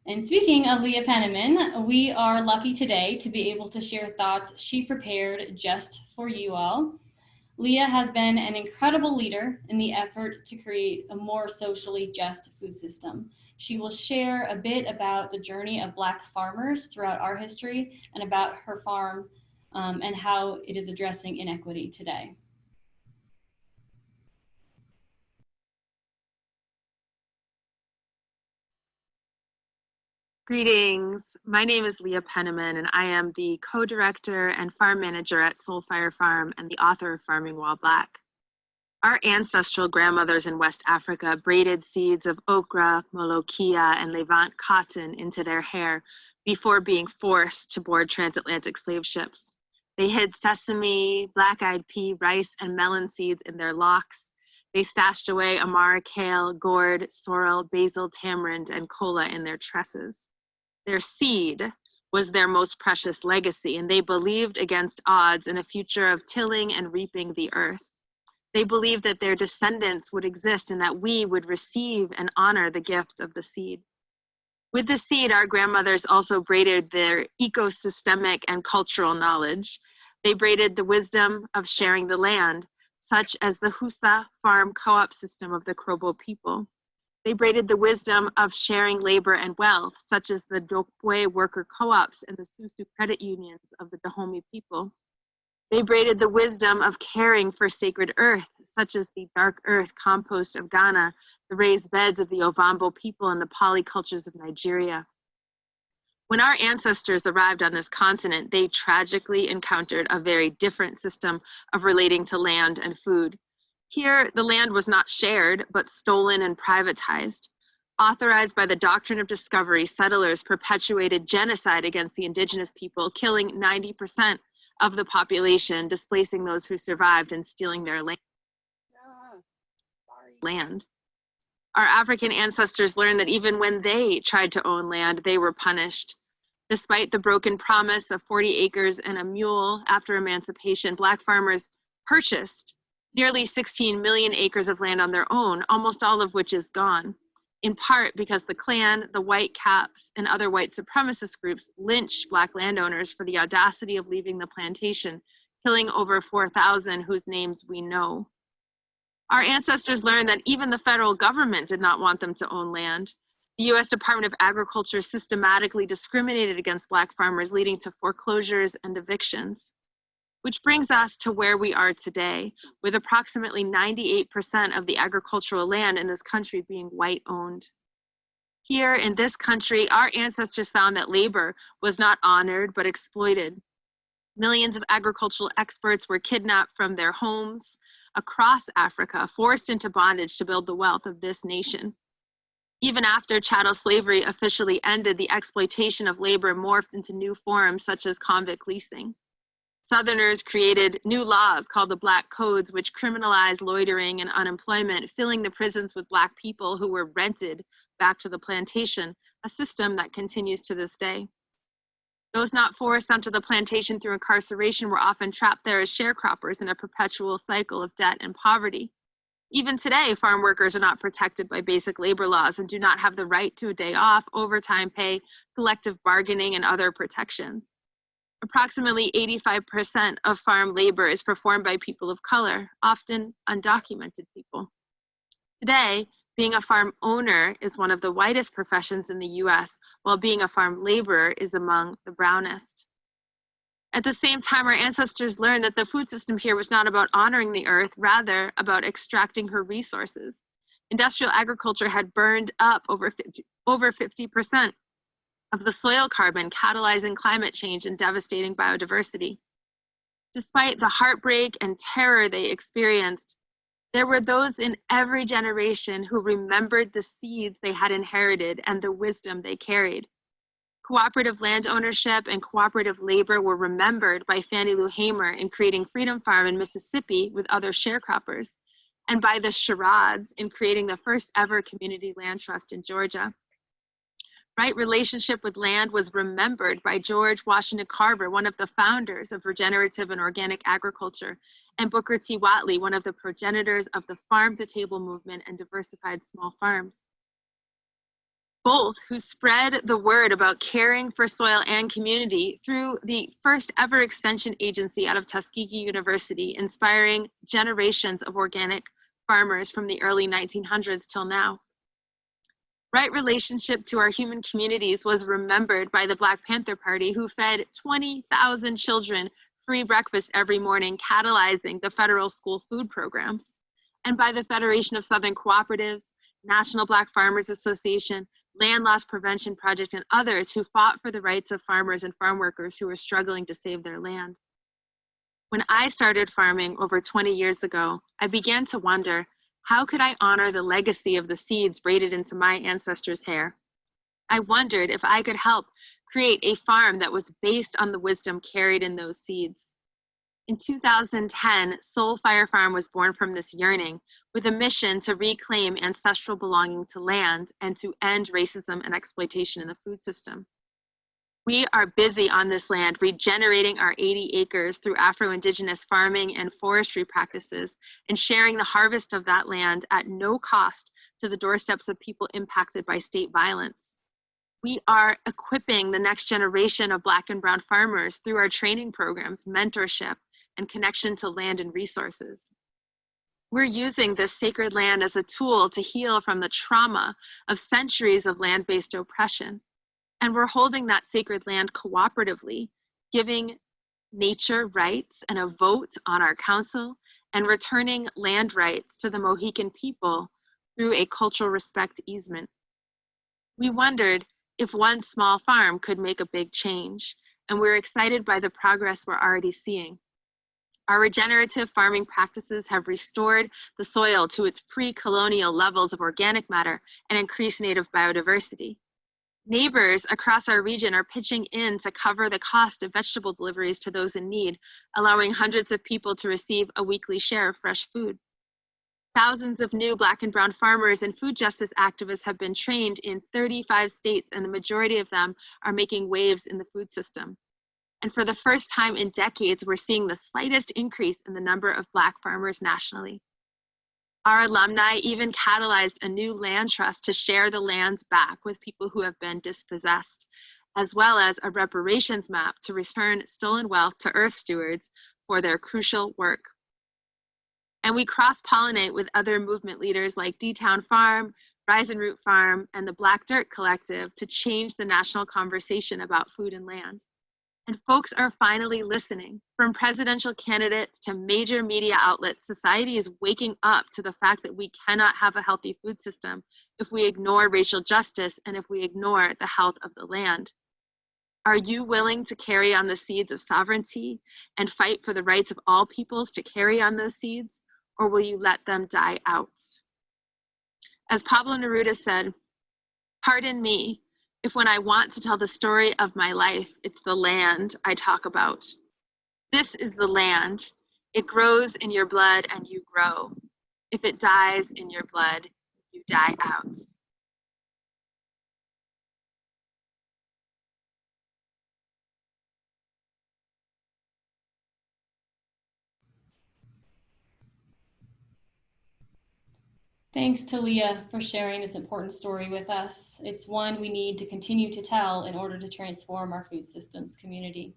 And speaking of Leah Penniman, we are lucky today to be able to share thoughts she prepared just for you all. Leah has been an incredible leader in the effort to create a more socially just food system. She will share a bit about the journey of Black farmers throughout our history and about her farm and how it is addressing inequity today. Greetings. My name is Leah Penniman, and I am the co-director and farm manager at Soulfire Farm and the author of Farming While Black. Our ancestral grandmothers in West Africa braided seeds of okra, molokia, and levant cotton into their hair before being forced to board transatlantic slave ships. They hid sesame, black-eyed pea, rice, and melon seeds in their locks. They stashed away amara, kale, gourd, sorrel, basil, tamarind, and kola in their tresses. Their seed was their most precious legacy, and they believed against odds in a future of tilling and reaping the earth. They believed that their descendants would exist and that we would receive and honor the gift of the seed. With the seed, our grandmothers also braided their ecosystemic and cultural knowledge. They braided the wisdom of sharing the land, such as the Husa farm co-op system of the Krobo people. They braided the wisdom of sharing labor and wealth, such as the Dokwe worker co-ops and the Susu credit unions of the Dahomey people. They braided the wisdom of caring for sacred earth, such as the dark earth compost of Ghana, the raised beds of the Ovambo people, and the polycultures of Nigeria. When our ancestors arrived on this continent, they tragically encountered a very different system of relating to land and food. Here, the land was not shared, but stolen and privatized. Authorized by the doctrine of discovery, settlers perpetuated genocide against the indigenous people, killing 90% of the population, displacing those who survived and stealing their land. Our African ancestors learned that even when they tried to own land, they were punished. Despite the broken promise of 40 acres and a mule after emancipation, Black farmers purchased nearly 16 million acres of land on their own, almost all of which is gone, in part because the Klan, the White Caps, and other white supremacist groups lynched Black landowners for the audacity of leaving the plantation, killing over 4,000 whose names we know. Our ancestors learned that even the federal government did not want them to own land. The U.S. Department of Agriculture systematically discriminated against Black farmers, leading to foreclosures and evictions. Which brings us to where we are today, with approximately 98% of the agricultural land in this country being white-owned. Here in this country, our ancestors found that labor was not honored but exploited. Millions of agricultural experts were kidnapped from their homes across Africa, forced into bondage to build the wealth of this nation. Even after chattel slavery officially ended, the exploitation of labor morphed into new forms such as convict leasing. Southerners created new laws called the Black Codes, which criminalized loitering and unemployment, filling the prisons with Black people who were rented back to the plantation, a system that continues to this day. Those not forced onto the plantation through incarceration were often trapped there as sharecroppers in a perpetual cycle of debt and poverty. Even today, farm workers are not protected by basic labor laws and do not have the right to a day off, overtime pay, collective bargaining, and other protections. Approximately 85% of farm labor is performed by people of color, often undocumented people. Today, being a farm owner is one of the whitest professions in the US, while being a farm laborer is among the brownest. At the same time, our ancestors learned that the food system here was not about honoring the earth, rather about extracting her resources. Industrial agriculture had burned up over 50% of the soil carbon, catalyzing climate change and devastating biodiversity. Despite the heartbreak and terror they experienced, there were those in every generation who remembered the seeds they had inherited and the wisdom they carried. Cooperative land ownership and cooperative labor were remembered by Fannie Lou Hamer in creating Freedom Farm in Mississippi with other sharecroppers, and by the Charades in creating the first ever community land trust in Georgia. Right relationship with land was remembered by George Washington Carver, one of the founders of regenerative and organic agriculture, and Booker T. Watley, one of the progenitors of the farm-to-table movement and diversified small farms. both who spread the word about caring for soil and community through the first ever extension agency out of Tuskegee University, inspiring generations of organic farmers from the early 1900s till now. Right relationship to our human communities was remembered by the Black Panther Party, who fed 20,000 children free breakfast every morning, catalyzing the federal school food programs, and by the Federation of Southern Cooperatives, National Black Farmers Association, Land Loss Prevention Project, and others who fought for the rights of farmers and farm workers who were struggling to save their land. When I started farming over 20 years ago, I began to wonder, how could I honor the legacy of the seeds braided into my ancestors' hair? I wondered if I could help create a farm that was based on the wisdom carried in those seeds. In 2010, Soul Fire Farm was born from this yearning, with a mission to reclaim ancestral belonging to land and to end racism and exploitation in the food system. We are busy on this land regenerating our 80 acres through Afro-Indigenous farming and forestry practices, and sharing the harvest of that land at no cost to the doorsteps of people impacted by state violence. We are equipping the next generation of Black and Brown farmers through our training programs, mentorship, and connection to land and resources. We're using this sacred land as a tool to heal from the trauma of centuries of land-based oppression. And we're holding that sacred land cooperatively, giving nature rights and a vote on our council, and returning land rights to the Mohican people through a cultural respect easement. We wondered if one small farm could make a big change, and we're excited by the progress we're already seeing. Our regenerative farming practices have restored the soil to its pre-colonial levels of organic matter and increased native biodiversity. Neighbors across our region are pitching in to cover the cost of vegetable deliveries to those in need, allowing hundreds of people to receive a weekly share of fresh food. Thousands of new Black and Brown farmers and food justice activists have been trained in 35 states, and the majority of them are making waves in the food system. And for the first time in decades, we're seeing the slightest increase in the number of Black farmers nationally. Our alumni even catalyzed a new land trust to share the lands back with people who have been dispossessed, as well as a reparations map to return stolen wealth to earth stewards for their crucial work. And we cross-pollinate with other movement leaders like D-Town Farm, Rise and Root Farm, and the Black Dirt Collective to change the national conversation about food and land. And folks are finally listening. From presidential candidates to major media outlets, society is waking up to the fact that we cannot have a healthy food system if we ignore racial justice and if we ignore the health of the land. Are you willing to carry on the seeds of sovereignty and fight for the rights of all peoples to carry on those seeds, or will you let them die out? As Pablo Neruda said, "Pardon me, if when I want to tell the story of my life, it's the land I talk about. This is the land. It grows in your blood and you grow. If it dies in your blood, you die out." Thanks to Leah for sharing this important story with us. It's one we need to continue to tell in order to transform our food systems community.